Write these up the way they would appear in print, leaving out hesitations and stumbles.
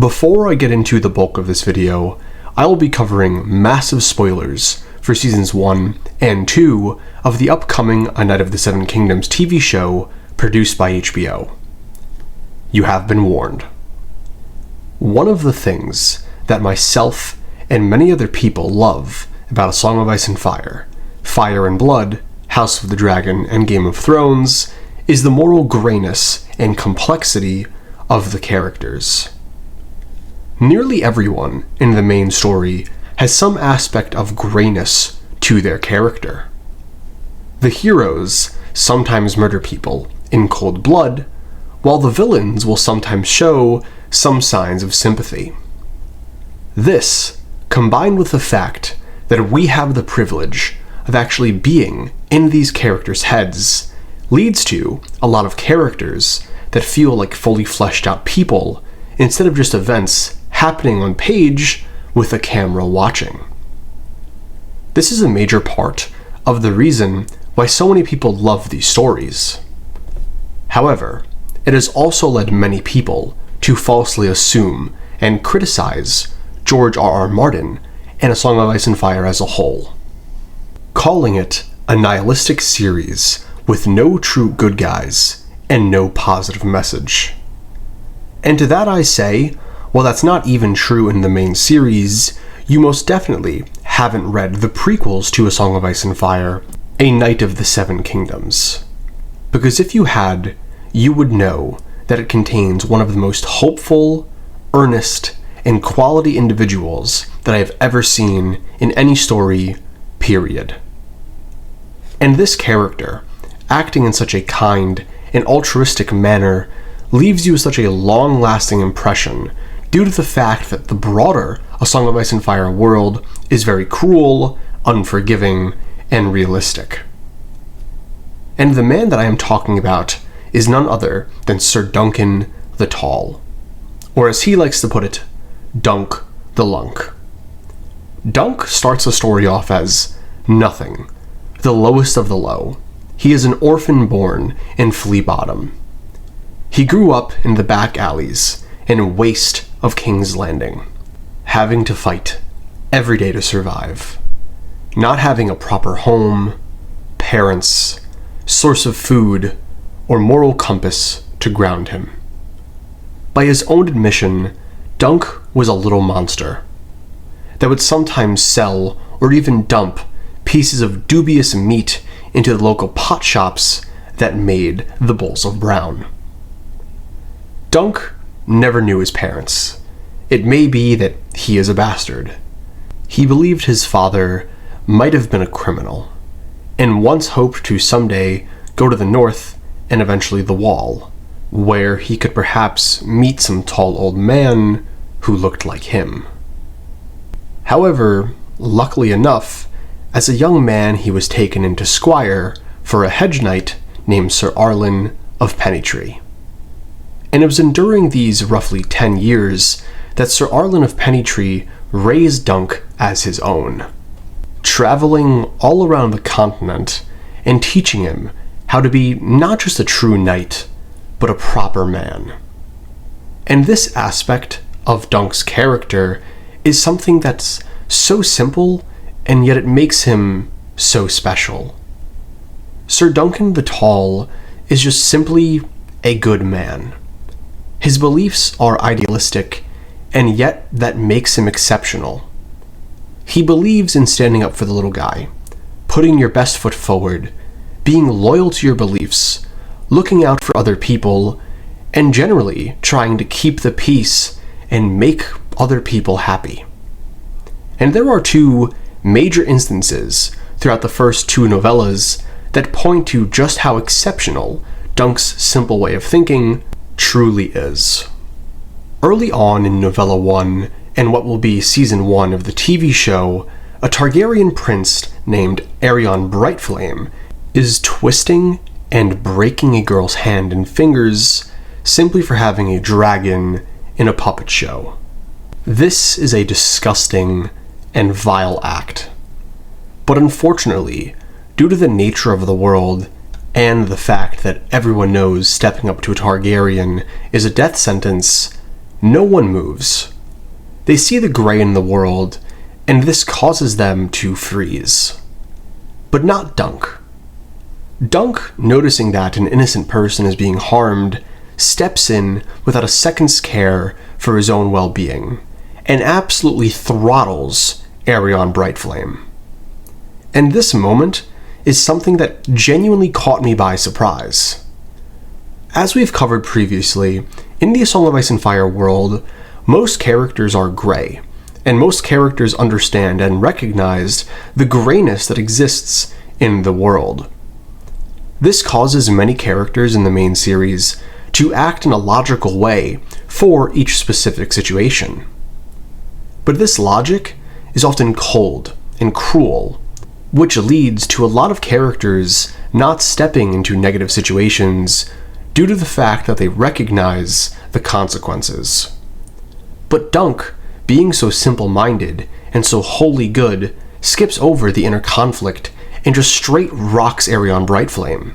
Before I get into the bulk of this video, I will be covering massive spoilers for Seasons 1 and 2 of the upcoming A Knight of the Seven Kingdoms TV show produced by HBO. You have been warned. One of the things that myself and many other people love about A Song of Ice and Fire, Fire and Blood, House of the Dragon, and Game of Thrones is the moral grayness and complexity of the characters. Nearly everyone in the main story has some aspect of grayness to their character. The heroes sometimes murder people in cold blood, while the villains will sometimes show some signs of sympathy. This, combined with the fact that we have the privilege of actually being in these characters' heads, leads to a lot of characters that feel like fully fleshed out people instead of just events happening on page with a camera watching. This is a major part of the reason why so many people love these stories. However, it has also led many people to falsely assume and criticize George R.R. Martin and A Song of Ice and Fire as a whole, calling it a nihilistic series with no true good guys and no positive message. And to that I say, while that's not even true in the main series, you most definitely haven't read the prequels to A Song of Ice and Fire, A Knight of the Seven Kingdoms. Because if you had, you would know that it contains one of the most hopeful, earnest, and quality individuals that I have ever seen in any story, period. And this character, acting in such a kind and altruistic manner, leaves you with such a long-lasting impression due to the fact that the broader A Song of Ice and Fire world is very cruel, unforgiving, and realistic. And the man that I am talking about is none other than Sir Duncan the Tall, or as he likes to put it, Dunc the Lunk. Dunc starts the story off as nothing, the lowest of the low. He is an orphan born in Flea Bottom. He grew up in the back alleys and waste of King's Landing, having to fight every day to survive, not having a proper home, parents, source of food, or moral compass to ground him. By his own admission, Dunc was a little monster that would sometimes sell or even dump pieces of dubious meat into the local pot shops that made the bowls of brown. Dunc never knew his parents. It may be that he is a bastard. He believed his father might have been a criminal, and once hoped to someday go to the north and eventually the Wall, where he could perhaps meet some tall old man who looked like him. However, luckily enough, as a young man he was taken into Squire for a hedge knight named Sir Arlen of Pennytree. And it was during these roughly 10 years that Sir Arlen of Pennytree raised Dunc as his own, traveling all around the continent and teaching him how to be not just a true knight, but a proper man. And this aspect of Dunc's character is something that's so simple, and yet it makes him so special. Sir Duncan the Tall is just simply a good man. His beliefs are idealistic, and yet that makes him exceptional. He believes in standing up for the little guy, putting your best foot forward, being loyal to your beliefs, looking out for other people, and generally trying to keep the peace and make other people happy. And there are two major instances throughout the first two novellas that point to just how exceptional Dunc's simple way of thinking truly is. Early on in Novella 1, and what will be Season 1 of the TV show, a Targaryen prince named Aerion Brightflame is twisting and breaking a girl's hand and fingers simply for having a dragon in a puppet show. This is a disgusting and vile act. But unfortunately, due to the nature of the world and the fact that everyone knows stepping up to a Targaryen is a death sentence, no one moves. They see the gray in the world, and this causes them to freeze. But not Dunc. Dunc, noticing that an innocent person is being harmed, steps in without a second's care for his own well-being, and absolutely throttles Aerion Brightflame. And this moment is something that genuinely caught me by surprise. As we've covered previously, in the A Song of Ice and Fire world, most characters are gray, and most characters understand and recognize the grayness that exists in the world. This causes many characters in the main series to act in a logical way for each specific situation. But this logic is often cold and cruel, which leads to a lot of characters not stepping into negative situations due to the fact that they recognize the consequences. But Dunc, being so simple-minded and so wholly good, skips over the inner conflict and just straight rocks Aerion Brightflame.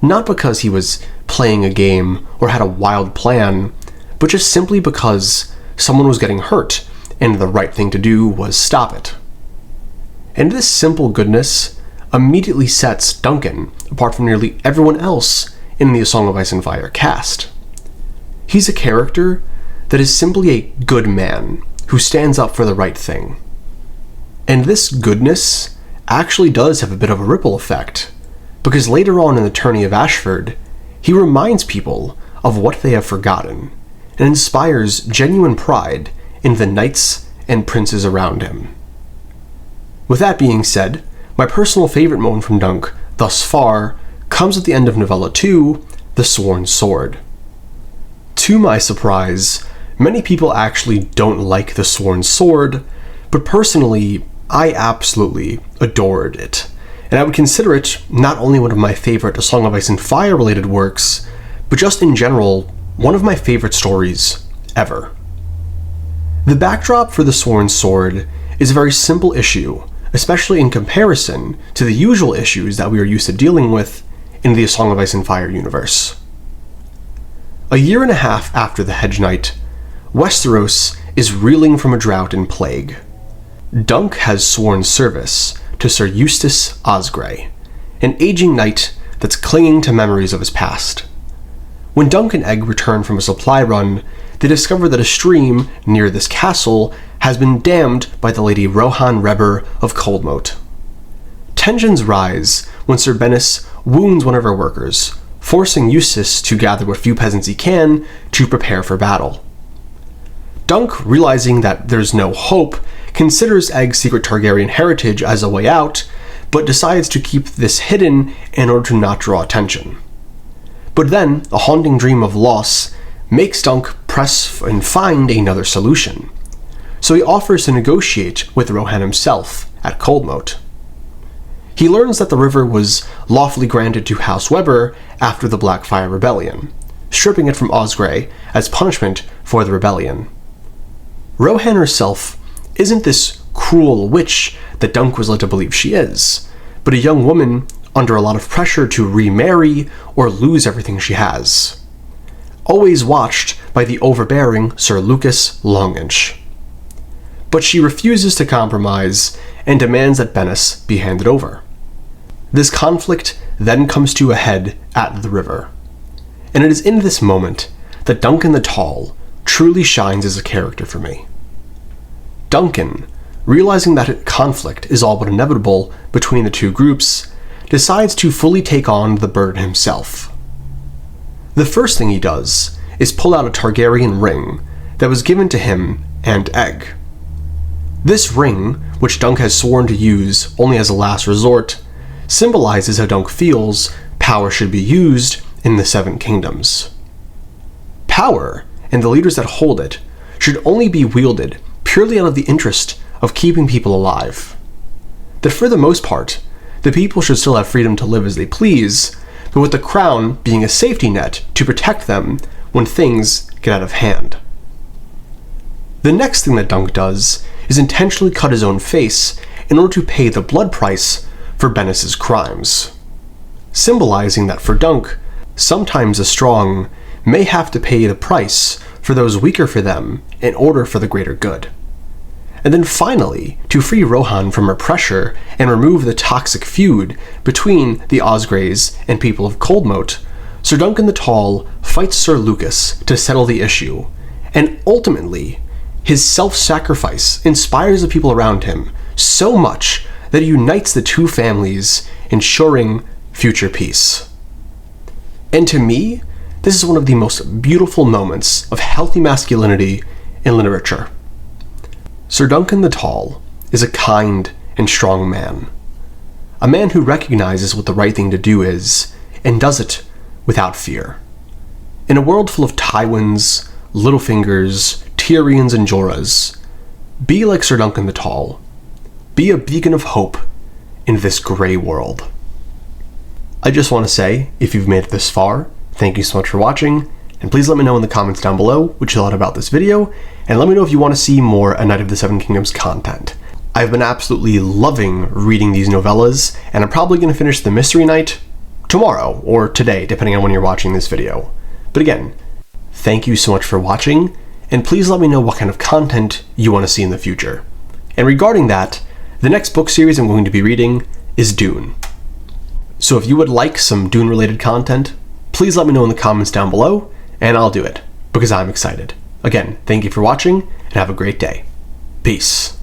Not because he was playing a game or had a wild plan, but just simply because someone was getting hurt and the right thing to do was stop it. And this simple goodness immediately sets Duncan apart from nearly everyone else in the A Song of Ice and Fire cast. He's a character that is simply a good man who stands up for the right thing. And this goodness actually does have a bit of a ripple effect, because later on in the Tourney of Ashford, he reminds people of what they have forgotten, and inspires genuine pride in the knights and princes around him. With that being said, my personal favorite moment from Dunc thus far comes at the end of Novella 2, The Sworn Sword. To my surprise, many people actually don't like The Sworn Sword, but personally, I absolutely adored it, and I would consider it not only one of my favorite A Song of Ice and Fire related works, but just in general, one of my favorite stories ever. The backdrop for The Sworn Sword is a very simple issue, especially in comparison to the usual issues that we are used to dealing with in the A Song of Ice and Fire universe. A year and a half after the Hedge Knight, Westeros is reeling from a drought and plague. Dunc has sworn service to Sir Eustace Osgray, an aging knight that's clinging to memories of his past. When Dunc and Egg return from a supply run, they discover that a stream near this castle has been dammed by the Lady Rohan Reber of Coldmoat. Tensions rise when Sir Bennis wounds one of her workers, forcing Eustace to gather what few peasants he can to prepare for battle. Dunc, realizing that there's no hope, considers Egg's secret Targaryen heritage as a way out, but decides to keep this hidden in order to not draw attention. But then, a haunting dream of loss makes Dunc press and find another solution. So he offers to negotiate with Rohan himself at Coldmoat. He learns that the river was lawfully granted to House Weber after the Blackfire Rebellion, stripping it from Osgray as punishment for the rebellion. Rohan herself isn't this cruel witch that Dunc was led to believe she is, but a young woman under a lot of pressure to remarry or lose everything she has. Always watched by the overbearing Sir Lucas Longinch. But she refuses to compromise and demands that Bennis be handed over. This conflict then comes to a head at the river. And it is in this moment that Duncan the Tall truly shines as a character for me. Duncan, realizing that conflict is all but inevitable between the two groups, decides to fully take on the burden himself. The first thing he does is pull out a Targaryen ring that was given to him and Egg. This ring, which Dunc has sworn to use only as a last resort, symbolizes how Dunc feels power should be used in the Seven Kingdoms. Power, and the leaders that hold it, should only be wielded purely out of the interest of keeping people alive. That for the most part, the people should still have freedom to live as they please, but with the crown being a safety net to protect them when things get out of hand. The next thing that Dunc does is intentionally cut his own face in order to pay the blood price for Bennis's crimes, symbolizing that for Dunc, sometimes the strong may have to pay the price for those weaker for them in order for the greater good. And then finally, to free Rohan from her pressure and remove the toxic feud between the Osgreys and people of Coldmoat, Sir Duncan the Tall fights Sir Lucas to settle the issue, and ultimately, his self-sacrifice inspires the people around him so much that it unites the two families, ensuring future peace. And to me, this is one of the most beautiful moments of healthy masculinity in literature. Sir Duncan the Tall is a kind and strong man. A man who recognizes what the right thing to do is, and does it without fear. In a world full of Tywins, Littlefingers, Tyrions, and Jorahs, be like Sir Duncan the Tall. Be a beacon of hope in this grey world. I just want to say, if you've made it this far, thank you so much for watching, and please let me know in the comments down below what you thought about this video, and let me know if you want to see more A Knight of the Seven Kingdoms content. I've been absolutely loving reading these novellas, and I'm probably going to finish the Mystery Knight tomorrow, or today, depending on when you're watching this video. But again, thank you so much for watching, and please let me know what kind of content you want to see in the future. And regarding that, the next book series I'm going to be reading is Dune. So if you would like some Dune-related content, please let me know in the comments down below, and I'll do it, because I'm excited. Again, thank you for watching, and have a great day. Peace.